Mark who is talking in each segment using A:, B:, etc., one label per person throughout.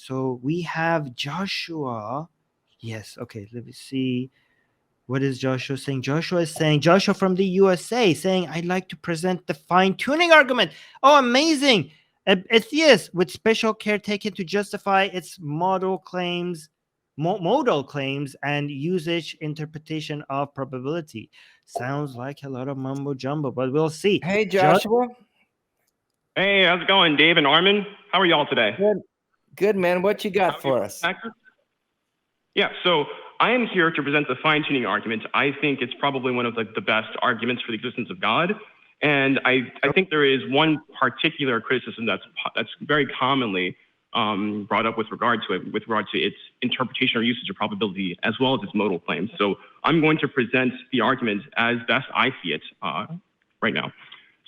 A: So we have Joshua. Yes. Okay. Let me see. What is Joshua saying? Joshua from the USA saying, I'd like to present the fine-tuning argument. Oh, amazing. Atheist with special care taken to justify its modal claims and usage interpretation of probability. Sounds like a lot of mumbo jumbo, but we'll see.
B: Hey, Joshua.
C: Hey, how's it going, Dave and Armin? How are y'all today?
B: Good, man. What you got for us?
C: Yeah, so I am here to present the fine-tuning argument. I think it's probably one of the best arguments for the existence of God. And I think there is one particular criticism that's very commonly brought up with regard to its interpretation or usage of probability, as well as its modal claims. So I'm going to present the argument as best I see it right now.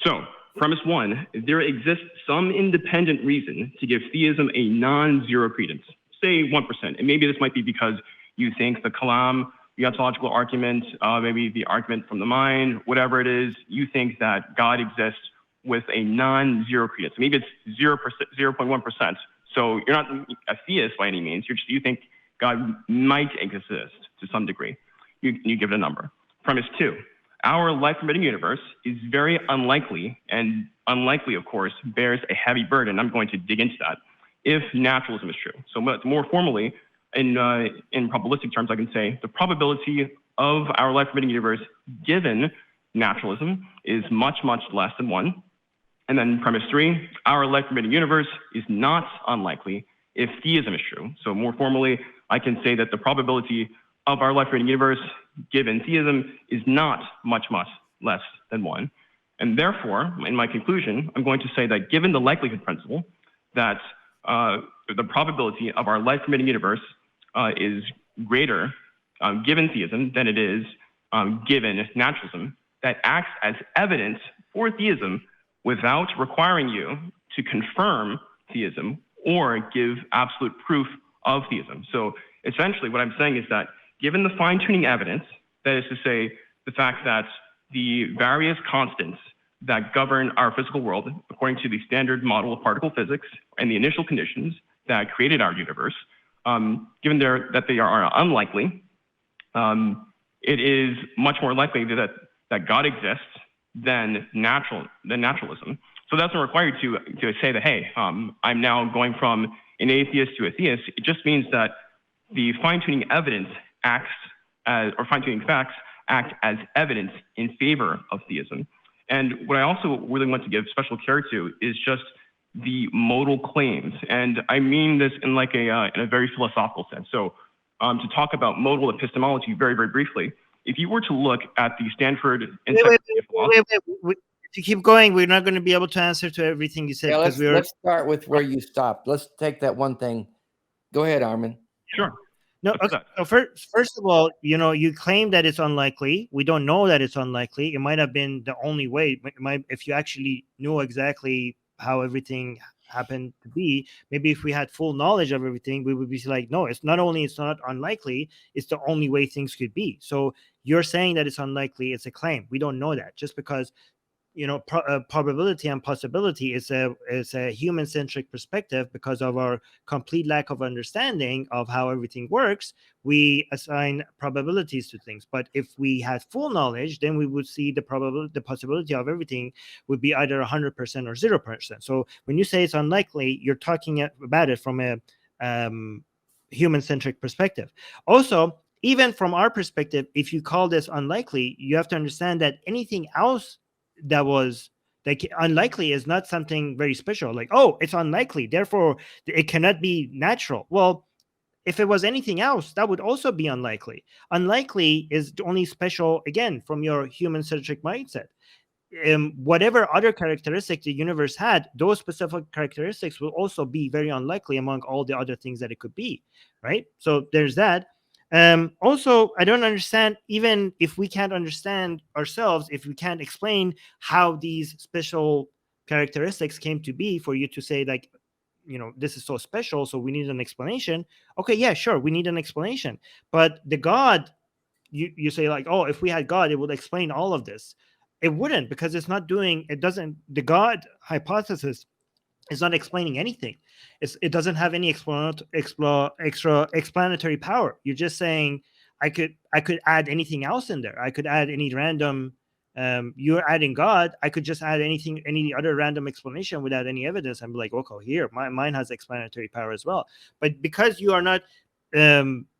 C: So premise one, there exists some independent reason to give theism a non-zero credence, say 1%. And maybe this might be because you think the kalam, the ontological argument, maybe the argument from the mind, whatever it is, you think that God exists with a non-zero credence. Maybe it's 0.1%. So you're not a theist by any means. You think God might exist to some degree. You give it a number. Premise two, our life-permitting universe is very unlikely, and unlikely, of course, bears a heavy burden. I'm going to dig into that if naturalism is true. So more formally, in probabilistic terms, I can say the probability of our life-permitting universe given naturalism is much, much less than 1. And then premise three, our life-permitting universe is not unlikely if theism is true. So more formally, I can say that the probability of our life-permitting universe given theism is not much, much less than 1. And therefore, in my conclusion, I'm going to say that given the likelihood principle, that the probability of our life-permitting universe is greater given theism than it is given naturalism, that acts as evidence for theism without requiring you to confirm theism or give absolute proof of theism. So essentially what I'm saying is that given the fine-tuning evidence, that is to say, the fact that the various constants that govern our physical world, according to the standard model of particle physics and the initial conditions that created our universe, given that they are unlikely, it is much more likely that God exists than naturalism. So that's not required to say that, hey, I'm now going from an atheist to a theist. It just means that the fine-tuning evidence fine-tuning facts act as evidence in favor of theism. And what I also really want to give special care to is just the modal claims. And I mean this in a very philosophical sense. So to talk about modal epistemology very, very briefly, if you were to look at the Stanford Encyclopedia of Philosophy.
A: Wait. If you keep going, we're not going to be able to answer to everything you said.
B: Yeah, let's start with where you stopped. Let's take that one thing. Go ahead, Armin.
C: Sure.
A: No, okay. So first of all, you claim that it's unlikely. We don't know that it's unlikely. It might have been the only way. If you actually knew exactly how everything happened to be, maybe if we had full knowledge of everything, we would be like, no, it's not unlikely, it's the only way things could be. So you're saying that it's unlikely, it's a claim. We don't know that. Just because probability and possibility is a human-centric perspective. Because of our complete lack of understanding of how everything works, we assign probabilities to things. But if we had full knowledge, then we would see the possibility of everything would be either 100% or 0%. So when you say it's unlikely, you're talking about it from a human-centric perspective. Also, even from our perspective, if you call this unlikely, you have to understand that anything else that was unlikely is not something very special. Like, oh, it's unlikely, therefore it cannot be natural. Well, if it was anything else, that would also be unlikely. Unlikely is only special, again, from your human-centric mindset. Whatever other characteristics the universe had, those specific characteristics will also be very unlikely among all the other things that it could be, right? So there's that. Also, I don't understand, even if we can't understand ourselves, if we can't explain how these special characteristics came to be, for you to say, like, this is so special, so we need an explanation. Okay, yeah, sure, we need an explanation. But the God, you say, like, oh, if we had God, it would explain all of this. It wouldn't, because the God hypothesis It's not explaining anything. It doesn't have any extra explanatory power. You're just saying I could add anything else in there. I could add any random. You're adding God. I could just add any other random explanation without any evidence, and be like, okay, here, mine has explanatory power as well. But because you are not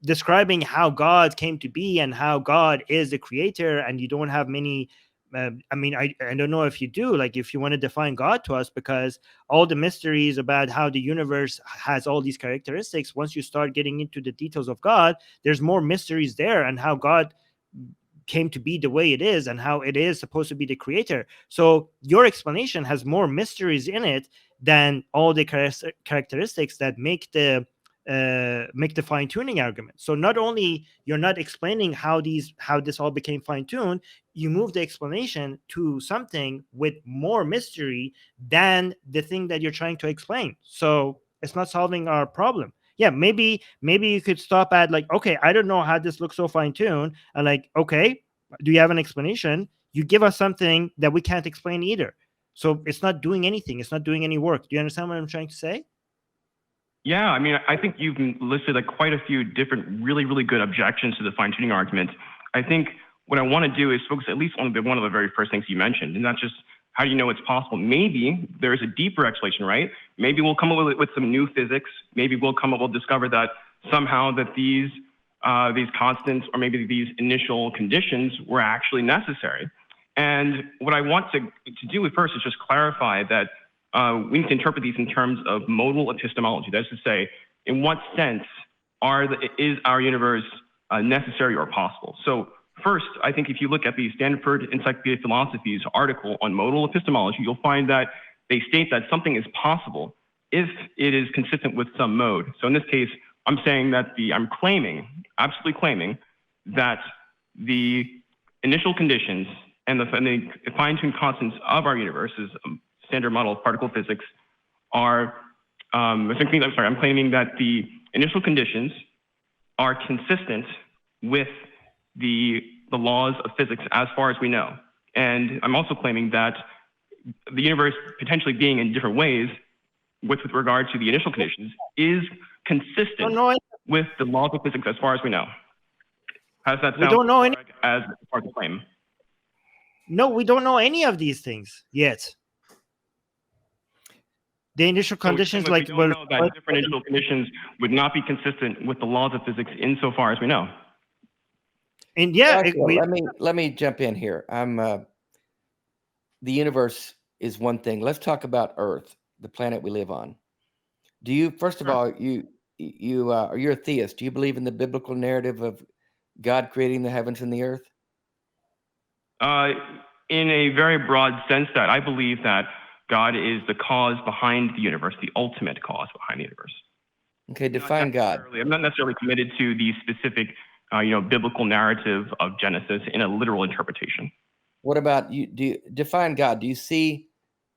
A: describing how God came to be and how God is the creator, and you don't have many. I mean, I don't know if you do, like, if you want to define God to us, because all the mysteries about how the universe has all these characteristics, once you start getting into the details of God, there's more mysteries there, and how God came to be the way it is, and how it is supposed to be the creator. So your explanation has more mysteries in it than all the characteristics that make the fine-tuning argument. So not only you're not explaining how this all became fine-tuned, you move the explanation to something with more mystery than the thing that you're trying to explain. So it's not solving our problem. Yeah, maybe you could stop at like, okay, I don't know how this looks so fine-tuned, and like, okay, do you have an explanation? You give us something that we can't explain either. So it's not doing anything. It's not doing any work. Do you understand what I'm trying to say?
C: Yeah, I mean, I think you've listed like quite a few different really, really good objections to the fine-tuning argument. I think what I want to do is focus at least on one of the very first things you mentioned, and that's just how do you know it's possible? Maybe there's a deeper explanation, right? Maybe we'll come up with some new physics. Maybe we'll discover that somehow that these constants, or maybe these initial conditions, were actually necessary. And what I want to do first is just clarify that we need to interpret these in terms of modal epistemology. That is to say, in what sense is our universe necessary or possible? So first, I think if you look at the Stanford Encyclopedia of Philosophy's article on modal epistemology, you'll find that they state that something is possible if it is consistent with some mode. So in this case, I'm saying that absolutely claiming that the initial conditions and the fine-tuned constants of our universe is standard model of particle physics are, I'm claiming that the initial conditions are consistent with the laws of physics as far as we know. And I'm also claiming that the universe potentially being in different ways with regard to the initial conditions is consistent with the laws of physics as far as we know. How does that sound?
A: We don't know any
C: as part of the claim?
A: No, we don't know any of these things yet. The initial conditions,
C: we don't know that different initial conditions would not be consistent with the laws of physics insofar as we know.
A: And yeah,
B: let me jump in here. The universe is one thing. Let's talk about Earth, the planet we live on. Do you, first of all, you're a theist. Do you believe in the biblical narrative of God creating the heavens and the earth?
C: In a very broad sense, that I believe that God is the cause behind the universe, the ultimate cause behind the universe.
B: Okay, define God.
C: I'm not necessarily committed to the specific, biblical narrative of Genesis in a literal interpretation.
B: What about you? Do you define God? Do you see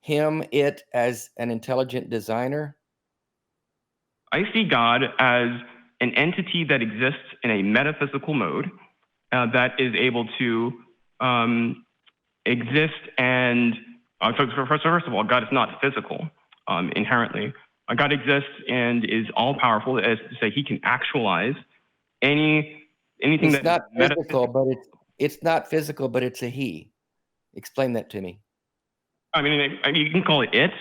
B: it as an intelligent designer?
C: I see God as an entity that exists in a metaphysical mode that is able to exist. And first of all, God is not physical inherently. God exists and is all powerful, as to say he can actualize anything.
B: It's not physical, but it's not physical, but it's a he. Explain that to me.
C: I mean, you can call it it.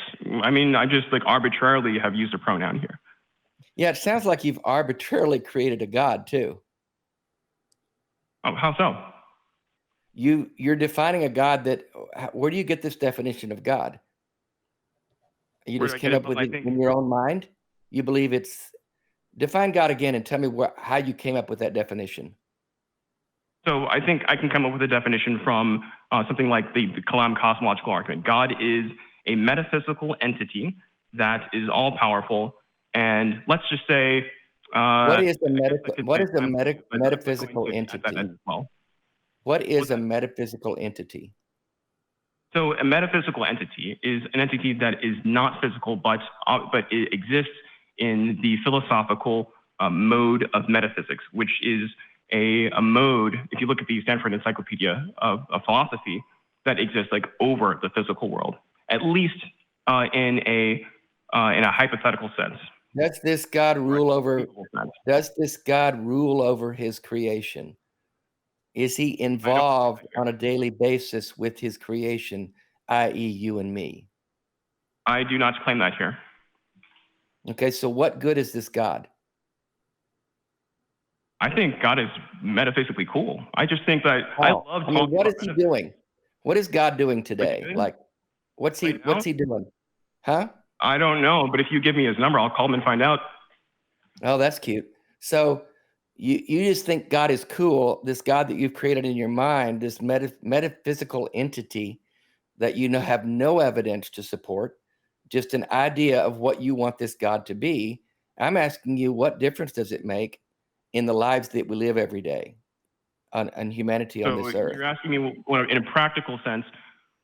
C: I mean, I just arbitrarily have used a pronoun here.
B: Yeah, it sounds like you've arbitrarily created a God too.
C: Oh, how so?
B: You're defining a God that. Where do you get this definition of God? You just came up with it in your own mind? You believe it's... Define God again and tell me how you came up with that definition.
C: So I think I can come up with a definition from something like the Kalam cosmological argument. God is a metaphysical entity that is all-powerful, and let's just say...
B: what is a metaphysical entity? What is a metaphysical entity?
C: So a metaphysical entity is an entity that is not physical, but it exists in the philosophical mode of metaphysics, which is a mode, if you look at the Stanford Encyclopedia of Philosophy, that exists over the physical world, at least in a in a hypothetical sense.
B: Does this God rule over? Does this God rule over his creation? Is he involved on a daily basis with his creation, i.e., you and me?
C: I do not claim that here.
B: Okay, so what good is this God?
C: I think God is metaphysically cool. I just think that I love talking
B: what is
C: about
B: he
C: metaphysics.
B: doing? What is God doing today?
C: doing?
B: Like, what's he doing? Huh?
C: I don't know, but if you give me his number, I'll call him and find out.
B: Oh, that's cute. So you just think God is cool, this God that you've created in your mind, this metaphysical entity that you have no evidence to support, just an idea of what you want this God to be. I'm asking you, what difference does it make in the lives that we live every day on humanity on this earth?
C: You're asking me in a practical sense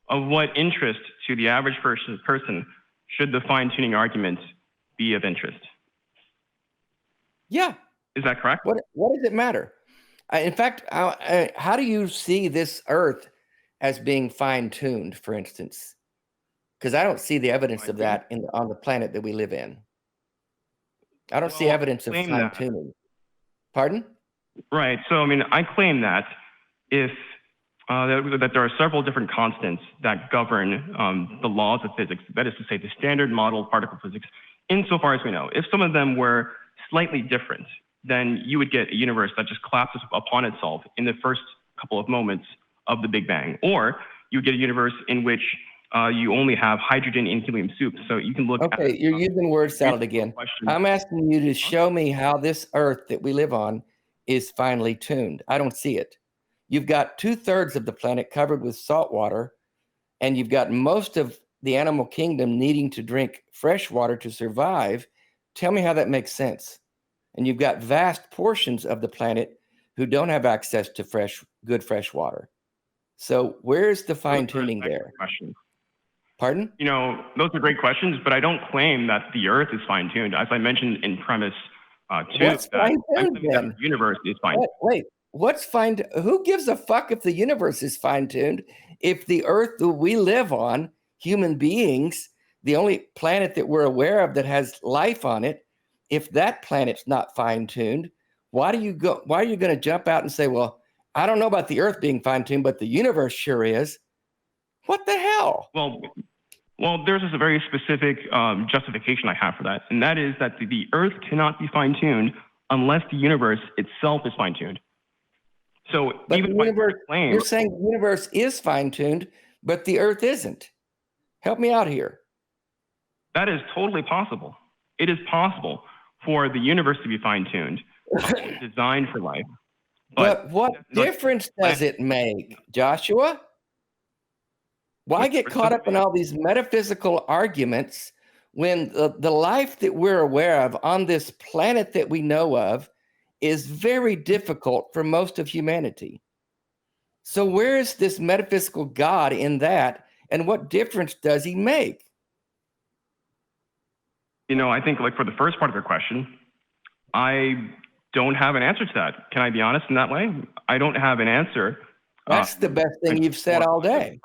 C: of what interest to the average person should the fine-tuning argument be of interest?
B: Yeah.
C: Is that correct?
B: What does it matter? In fact, how do you see this earth as being fine-tuned, for instance? Because I don't see the evidence of that on the planet that we live in. I don't see evidence of fine-tuning. Pardon?
C: Right. So, I mean, I claim that if that there are several different constants that govern the laws of physics, that is to say, the standard model of particle physics, insofar as we know. If some of them were slightly different, then you would get a universe that just collapses upon itself in the first couple of moments of the Big Bang. Or you would get a universe in which you only have hydrogen and helium soup. So you can look
B: at... you're using word salad again. I'm asking you to show me how this earth that we live on is finely tuned. I don't see it. You've got 2/3 of the planet covered with salt water, and you've got most of the animal kingdom needing to drink fresh water to survive. Tell me how that makes sense. And you've got vast portions of the planet who don't have access to good fresh water. So where's the fine-tuning there?
C: Question.
B: Pardon?
C: You know, those are great questions, but I don't claim that the Earth is fine-tuned. As I mentioned in premise two,
B: what's fine-tuned then?
C: The universe is fine-tuned.
B: Wait, what's fine? Who gives a fuck if the universe is fine-tuned? If the Earth that we live on, human beings, the only planet that we're aware of that has life on it, if that planet's not fine-tuned, why are you going to jump out and say, well, I don't know about the Earth being fine-tuned, but the universe sure is? What the hell?
C: Well, there's a very specific justification I have for that, and that is that the Earth cannot be fine-tuned unless the universe itself is fine-tuned. So
B: but
C: even
B: the universe, you're saying the universe is fine-tuned, but the Earth isn't. Help me out here.
C: That is totally possible. It is possible for the universe to be fine-tuned, designed for life.
B: But what difference does it make, Joshua? Why get caught up in all these metaphysical arguments when the life that we're aware of on this planet that we know of is very difficult for most of humanity? So where is this metaphysical God in that, and what difference does he make?
C: You know, I think like for the first part of your question, I don't have an answer to that. Can I be honest in that way? I don't have an answer.
B: That's the best thing you've said all day.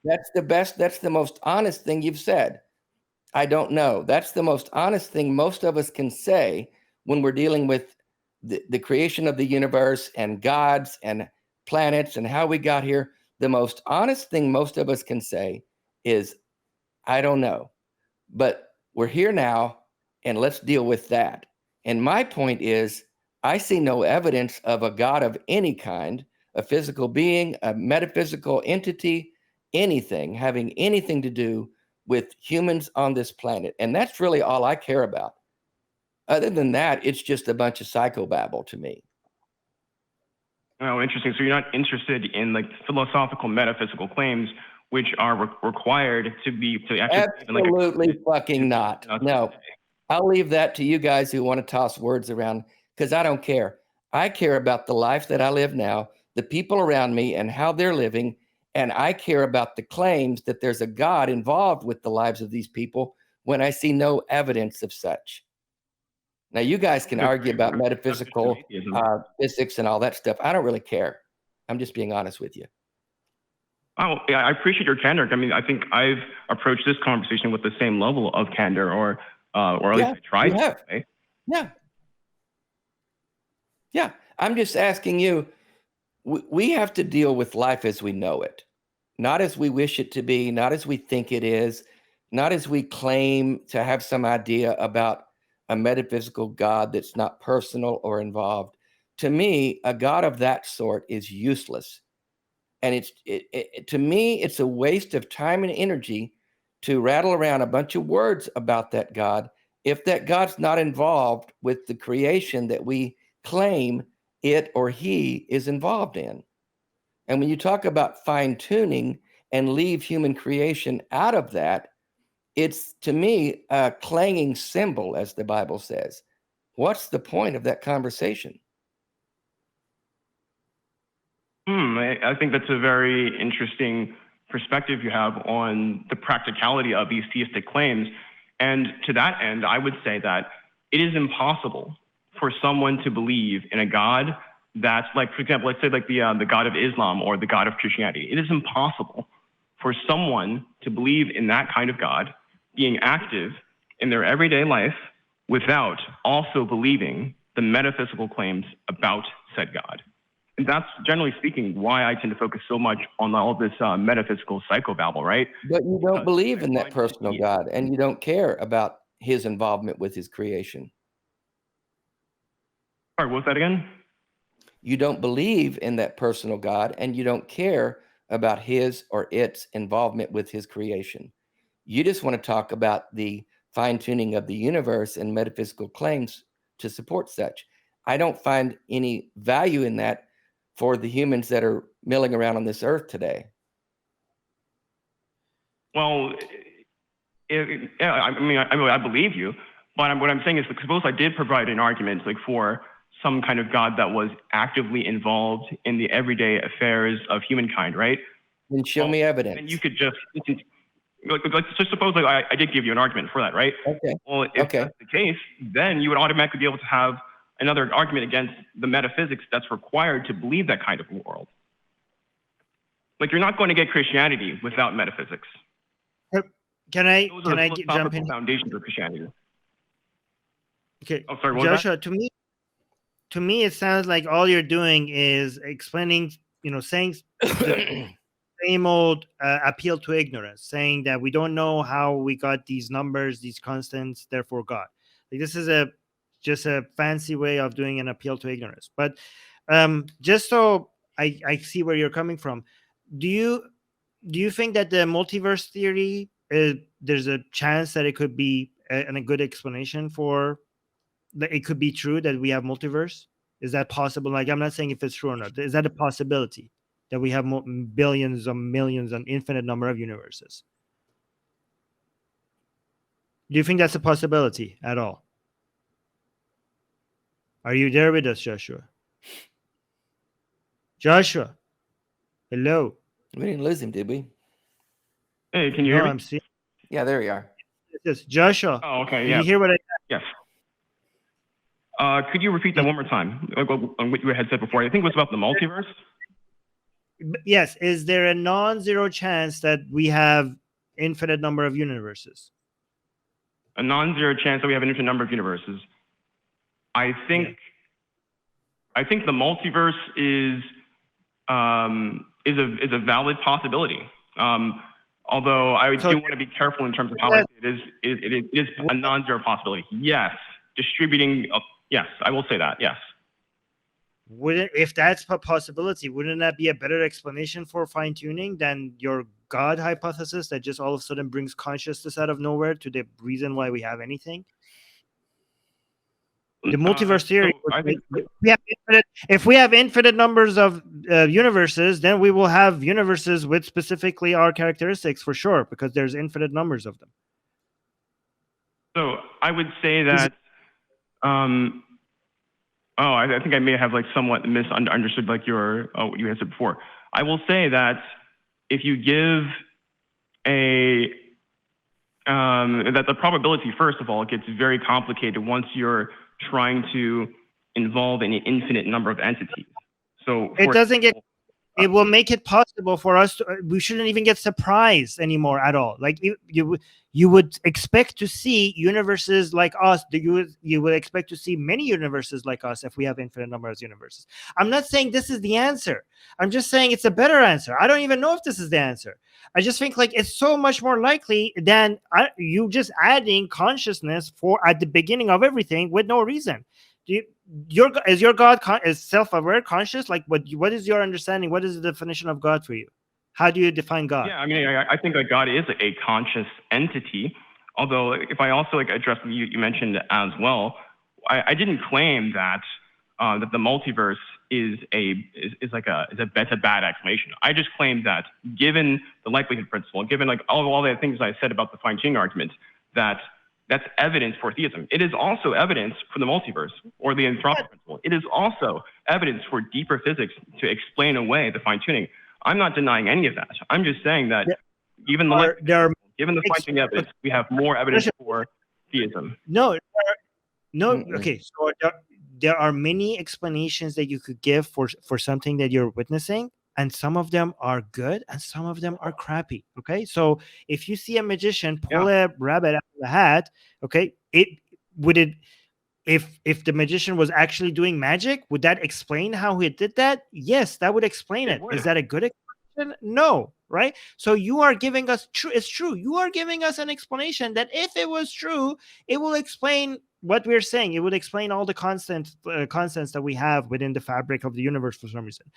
B: That's the best, that's the most honest thing you've said. I don't know. That's the most honest thing most of us can say when we're dealing with the creation of the universe and gods and planets and how we got here. The most honest thing most of us can say is, I don't know. But we're here now, and let's deal with that. And my point is, I see no evidence of a God of any kind, a physical being, a metaphysical entity, anything having anything to do with humans on this planet. And that's really all I care about. Other than that, it's just a bunch of psychobabble to me.
C: Oh, interesting. So you're not interested in like philosophical metaphysical claims which are required to actually
B: absolutely fucking not. No, I'll leave that to you guys who want to toss words around, because I don't care. I care about the life that I live now, the people around me and how they're living. And I care about the claims that there's a God involved with the lives of these people when I see no evidence of such. Now, you guys can argue about metaphysical physics and all that stuff. I don't really care. I'm just being honest with you.
C: Oh, yeah, I appreciate your candor. I mean, I think I've approached this conversation with the same level of candor, or at least I tried
B: you
C: to.
B: have.
C: Right?
B: Yeah. Yeah. I'm just asking you, we have to deal with life as we know it, not as we wish it to be, not as we think it is, not as we claim to have some idea about a metaphysical God that's not personal or involved. To me, a God of that sort is useless. And to me, it's a waste of time and energy to rattle around a bunch of words about that God if that God's not involved with the creation that we claim it or he is involved in. And when you talk about fine-tuning and leave human creation out of that, it's, to me, a clanging cymbal, as the Bible says. What's the point of that conversation?
C: I think that's a very interesting perspective you have on the practicality of these theistic claims. And to that end, I would say that it is impossible for someone to believe in a God that's like, for example, let's say like the God of Islam or the God of Christianity. It is impossible for someone to believe in that kind of God being active in their everyday life without also believing the metaphysical claims about said God. And that's, generally speaking, why I tend to focus so much on all this metaphysical psychobabble, right?
B: But you don't believe in that personal God, and you don't care about his involvement with his creation.
C: Sorry, what was that again?
B: You don't believe in that personal God, and you don't care about his or its involvement with his creation. You just want to talk about the fine-tuning of the universe and metaphysical claims to support such. I don't find any value in that for the humans that are milling around on this earth today.
C: Well, yeah, I believe you, but what I'm saying is, like, suppose I did provide an argument, like, for some kind of God that was actively involved in the everyday affairs of humankind, right?
B: Then show me evidence.
C: And you could just, let's just suppose like I did give you an argument for that, right?
B: Okay.
C: Well, if that's the case, then you would automatically be able to have another argument against the metaphysics that's required to believe that kind of world. Like, you're not going to get Christianity without metaphysics.
A: Can I
C: Those
A: jump
C: are
A: in?
C: the foundations of Christianity.
A: Okay,
C: Oh, sorry, what was
A: Joshua. To me, it sounds like all you're doing is explaining, saying the same old appeal to ignorance, saying that we don't know how we got these numbers, these constants, therefore God. Like, this is just a fancy way of doing an appeal to ignorance. But just so I see where you're coming from, do you think that the multiverse theory, there's a chance that it could be a good explanation for that it could be true that we have multiverse? Is that possible? Like, I'm not saying if it's true or not. Is that a possibility that we have billions of millions, an infinite number of universes? Do you think that's a possibility at all? Are you there with us, Joshua? Joshua, hello.
B: We didn't lose him, did we?
C: Hey, can you hear me?
A: I'm seeing.
B: Yeah, there we are.
A: Yes, Joshua.
C: Oh, okay,
A: Did
C: yeah.
A: you hear what I
C: Yes. Could you repeat that one more time? On what you had said before? I think it was about the multiverse.
A: Yes. Is there a non-zero chance that we have infinite number of universes?
C: A non-zero chance that we have an infinite number of universes. I think the multiverse is a valid possibility. Although I do want to be careful in terms of how it is. It is a non-zero possibility. Yes, distributing. Yes, I will say that. Yes.
A: If that's a possibility, wouldn't that be a better explanation for fine-tuning than your God hypothesis that just all of a sudden brings consciousness out of nowhere to the reason why we have anything? The multiverse theory.
C: I think
A: if we have infinite numbers of universes, then we will have universes with specifically our characteristics for sure, because there's infinite numbers of them.
C: So I would say that. I think I may have like somewhat misunderstood like what you had said before. I will say that if you give that the probability, first of all, gets very complicated once you're trying to involve an infinite number of entities. So
A: it doesn't get it will make it possible for us to, we shouldn't even get surprised anymore at all. Like you would expect to see universes like us. You would expect to see many universes like us if we have infinite numbers of universes. I'm not saying this is the answer. I'm just saying it's a better answer. I don't even know if this is the answer. I just think like it's so much more likely than you just adding consciousness at the beginning of everything with no reason. Is your God is self-aware, conscious? Like what is your understanding? What is the definition of God for you? How do you define God?
C: Yeah, I mean, I think that God is a conscious entity. Although, if I also address what you mentioned as well, I didn't claim that that the multiverse is a bad explanation. I just claimed that, given the likelihood principle, given like all the things I said about the fine-tuning argument, that's evidence for theism. It is also evidence for the multiverse or the anthropic principle. It is also evidence for deeper physics to explain away the fine-tuning. I'm not denying any of that. I'm just saying that given the fine-tuning evidence, we have more evidence for theism.
A: No. Okay, so there are many explanations that you could give for something that you're witnessing, and some of them are good and some of them are crappy. Okay, so if you see a magician pull a rabbit out of the hat, okay, if the magician was actually doing magic, would that explain how he did that? Yes, that would explain it. Is that a good explanation? No, right? So you are giving us it's true. You are giving us an explanation that if it was true, it will explain what we're saying. It would explain all the constants that we have within the fabric of the universe for some reason.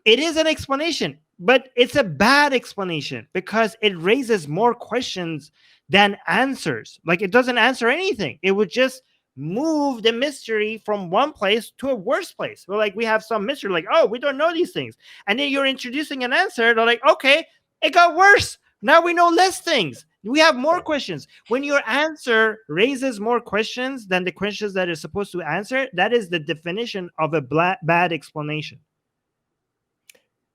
A: It is an explanation, but it's a bad explanation because it raises more questions than answers. Like it doesn't answer anything. It would just move the mystery from one place to a worse place. Well, like we have some mystery, like, oh, we don't know these things. And then you're introducing an answer. They're like, okay, it got worse. Now we know less things. We have more questions. When your answer raises more questions than the questions that it's supposed to answer, that is the definition of a bad explanation.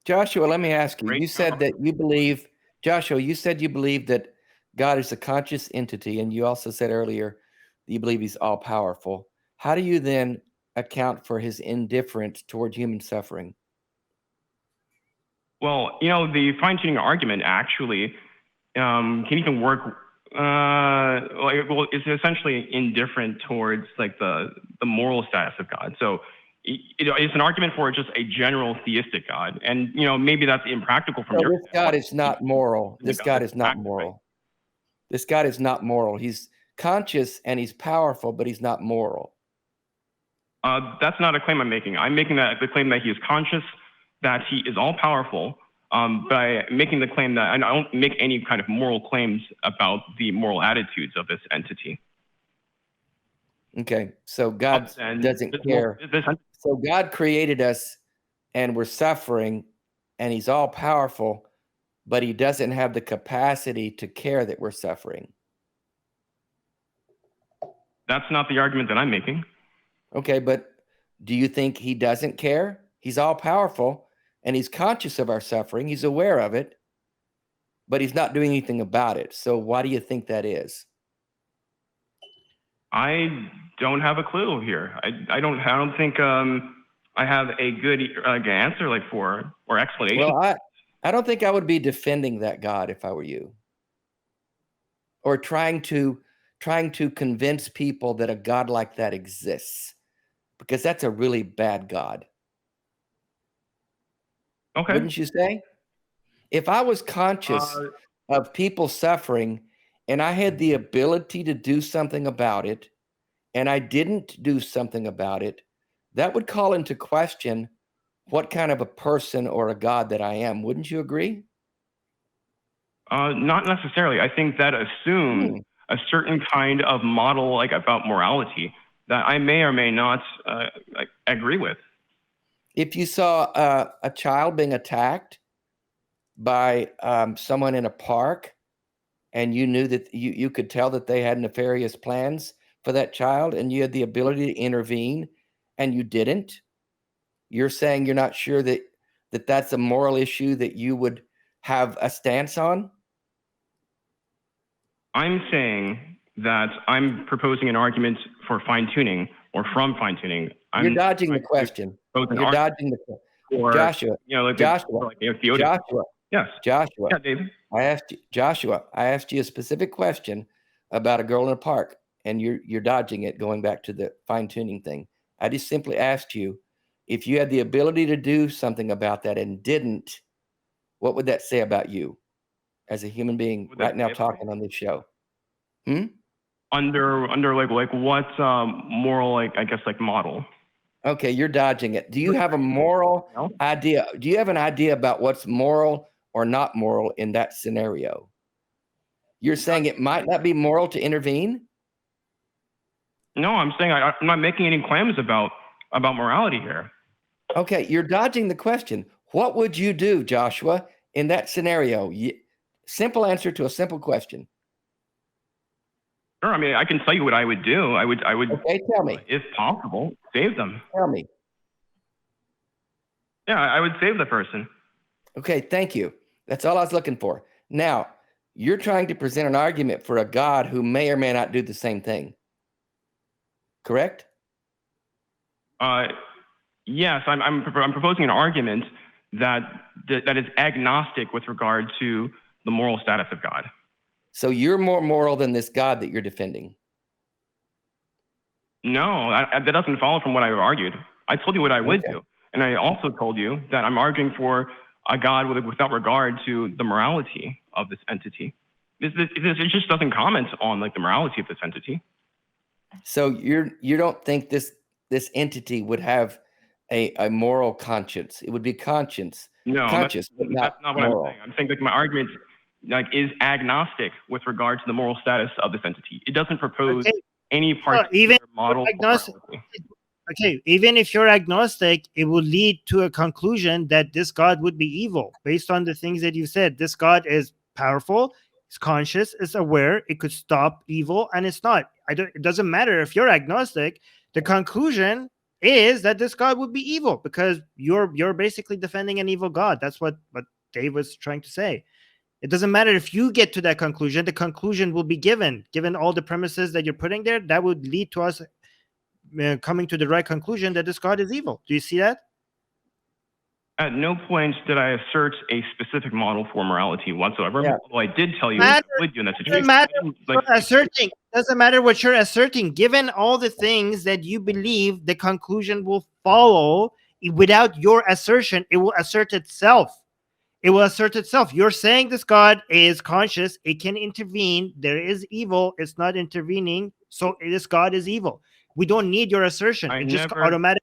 B: Joshua, let me ask you. You said that you believe, Joshua, you said you believe that God is a conscious entity, and you also said earlier that you believe he's all-powerful. How do you then account for his indifference toward human suffering?
C: Well, the fine-tuning argument actually can even work. It's essentially indifferent towards like the moral status of God. So it's an argument for just a general theistic God, and maybe that's impractical from your.
B: This God is not moral. This God is not moral. This God is not moral. He's conscious and he's powerful, but he's not moral.
C: That's not a claim I'm making. I'm making the claim that he is conscious, that he is all powerful. By making the claim that I don't make any kind of moral claims about the moral attitudes of this entity.
B: Okay, so God doesn't care. So God created us and we're suffering and he's all powerful, but he doesn't have the capacity to care that we're suffering.
C: That's not the argument that I'm making.
B: Okay, but do you think he doesn't care? He's all powerful and he's conscious of our suffering. He's aware of it, but he's not doing anything about it. So why do you think that is?
C: I don't have a clue here. I don't think I have a good answer or explanation.
B: Well, I don't think I would be defending that God if I were you, or trying to convince people that a God like that exists, because that's a really bad God.
C: Okay.
B: Wouldn't you say? If I was conscious of people suffering and I had the ability to do something about it, and I didn't do something about it, that would call into question what kind of a person or a God that I am. Wouldn't you agree?
C: Not necessarily. I think that assumes a certain kind of model, like about morality, that I may or may not agree with.
B: If you saw a child being attacked by someone in a park, and you knew that you could tell that they had nefarious plans for that child, and you had the ability to intervene, and you didn't, you're saying you're not sure that that's a moral issue that you would have a stance on?
C: I'm saying that I'm proposing an argument for fine-tuning or from fine-tuning.
B: You're dodging the question. You're dodging the question.
C: for
B: Joshua,
C: Joshua.
B: Joshua,
C: Yes.
B: Joshua.
C: Yeah, David.
B: I asked you a specific question about a girl in a park, and you're dodging it, going back to the fine-tuning thing. I just simply asked you, if you had the ability to do something about that and didn't, what would that say about you as a human being right now talking on this show?
C: Under like what moral, like, I guess, like, model?
B: Okay, you're dodging it. Do you have a moral idea? Do you have an idea about what's moral or not moral in that scenario? You're saying it might not be moral to intervene?
C: No, I'm saying I'm not making any claims about morality here.
B: Okay, you're dodging the question. What would you do, Joshua, in that scenario? Simple answer to a simple question.
C: Sure. I mean, I can tell you what I would do. I would.
B: Okay, tell me.
C: If possible, save them.
B: Tell me.
C: Yeah, I would save the person.
B: Okay, thank you. That's all I was looking for. Now, you're trying to present an argument for a God who may or may not do the same thing. Correct?
C: Yes, I'm proposing an argument that is agnostic with regard to the moral status of God.
B: So you're more moral than this God that you're defending?
C: No, that doesn't follow from what I argued. I told you what I would do. And I also told you that I'm arguing for a God without regard to the morality of this entity. It just doesn't comment on, like, the morality of this entity.
B: So you don't think this entity would have a moral conscience? It would be conscious,
C: that's not what
B: moral.
C: I'm saying. I'm saying, like, my argument, like, is agnostic with regard to the moral status of this entity. It doesn't propose any particular model of morality.
A: Okay, even if you're agnostic, it will lead to a conclusion that this God would be evil based on the things that you said. This God is powerful, it's conscious, it's aware, it could stop evil, and it's not. It doesn't matter if you're agnostic. The conclusion is that this God would be evil because you're basically defending an evil God. That's what Dave was trying to say. It doesn't matter if you get to that conclusion. The conclusion will be given all the premises that you're putting there. That would lead to us coming to the right conclusion that this God is evil. Do you see that?
C: At no point did I assert a specific model for morality whatsoever.
B: Yeah.
C: Although I did tell you what I would do in that situation.
A: Doesn't matter what you're asserting. Given all the things that you believe, the conclusion will follow. Without your assertion, it will assert itself. It will assert itself. You're saying this God is conscious. It can intervene. There is evil. It's not intervening. So this God is evil. We don't need your assertion. It just automatically.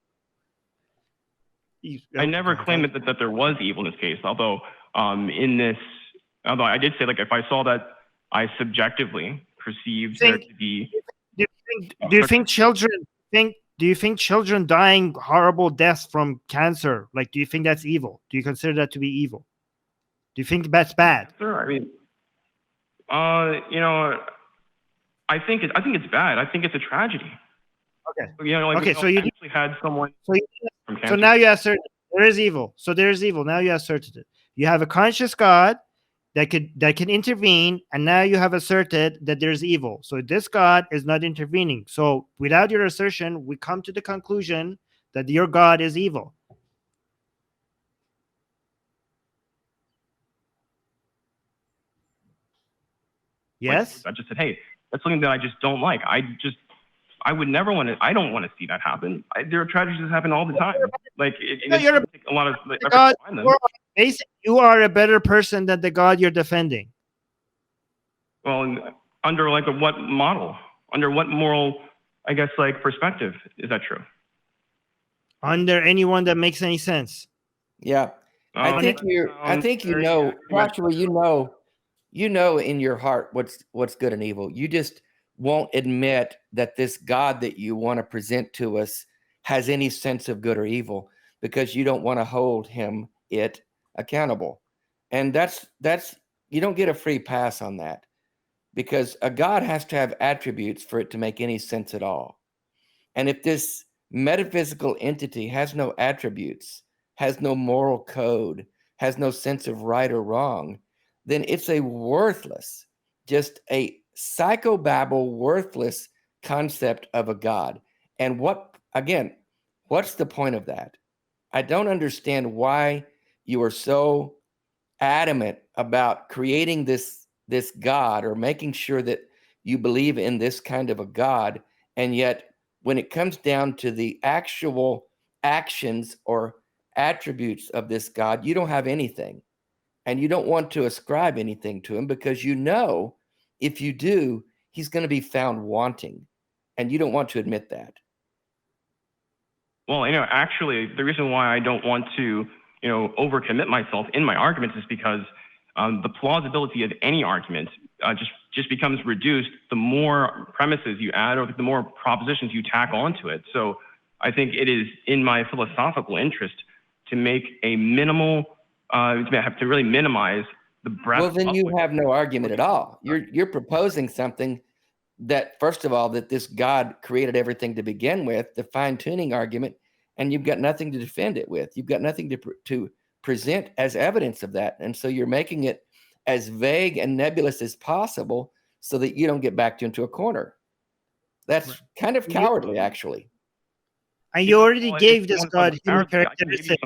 C: I never claimed that there was evil in this case. Although although I did say, like, if I saw that I subjectively perceived there to be.
A: Do you think children dying horrible deaths from cancer, like, do you think that's evil? Do you consider that to be evil? Do you think that's bad?
C: Sure. I mean, I think it's bad. I think it's a tragedy.
A: Okay.
C: So you actually had someone.
A: So now you assert there is evil. So there is evil. Now you asserted it. You have a conscious God that can intervene, and now you have asserted that there's evil. So this God is not intervening. So without your assertion, we come to the conclusion that your God is evil. Yes.
C: I just said, hey, that's something that I just don't like. I would never want to. I don't want to see that happen. There are tragedies that happen all the time. Like, it takes a lot of effort to find them.
A: Basically, you are a better person than the God you're defending.
C: Well, under, like, what model? Under what moral, I guess, like, perspective is that true?
A: Under anyone that makes any sense.
B: Yeah, I think you know, Joshua. You know in your heart what's good and evil. You just won't admit that this God that you want to present to us has any sense of good or evil because you don't want to hold it accountable. And that's you don't get a free pass on that, because a God has to have attributes for it to make any sense at all. And if this metaphysical entity has no attributes, has no moral code, has no sense of right or wrong, then it's a worthless, just a psychobabble, worthless concept of a God. And what's the point of that? I don't understand why you are so adamant about creating this God, or making sure that you believe in this kind of a God, and yet when it comes down to the actual actions or attributes of this God, you don't have anything, and you don't want to ascribe anything to him, because you know if you do, he's going to be found wanting, and you don't want to admit that.
C: Well, actually, the reason why I don't want to, overcommit myself in my arguments is because the plausibility of any argument just becomes reduced the more premises you add, or the more propositions you tack onto it. So I think it is in my philosophical interest to make a minimal, to really minimize the breadth.
B: Well, then you have no argument at all. You're proposing something that, first of all, that this God created everything to begin with, the fine-tuning argument, and you've got nothing to defend it with. You've got nothing to present as evidence of that. And so you're making it as vague and nebulous as possible so that you don't get backed into a corner. That's kind of cowardly, actually.
A: And you already gave this God human characteristics.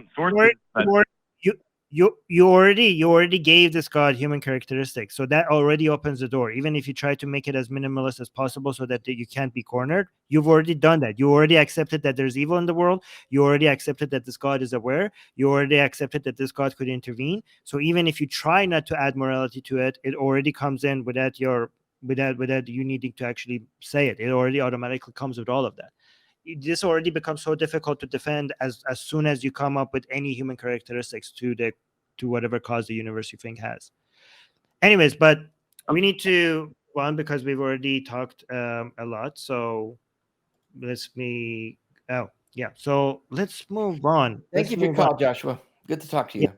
A: You already gave this God human characteristics, so that already opens the door. Even if you try to make it as minimalist as possible so that you can't be cornered, you've already done that. You already accepted that there's evil in the world. You already accepted that this God is aware. You already accepted that this God could intervene. So even if you try not to add morality to it, it already comes in without you needing to actually say it. It already automatically comes with all of that. This already becomes so difficult to defend as soon as you come up with any human characteristics to whatever cause the universe you think has. Anyways, but we need to go on because we've already talked a lot. So So let's move on.
B: Thank you for your call, Joshua. Good to talk to you.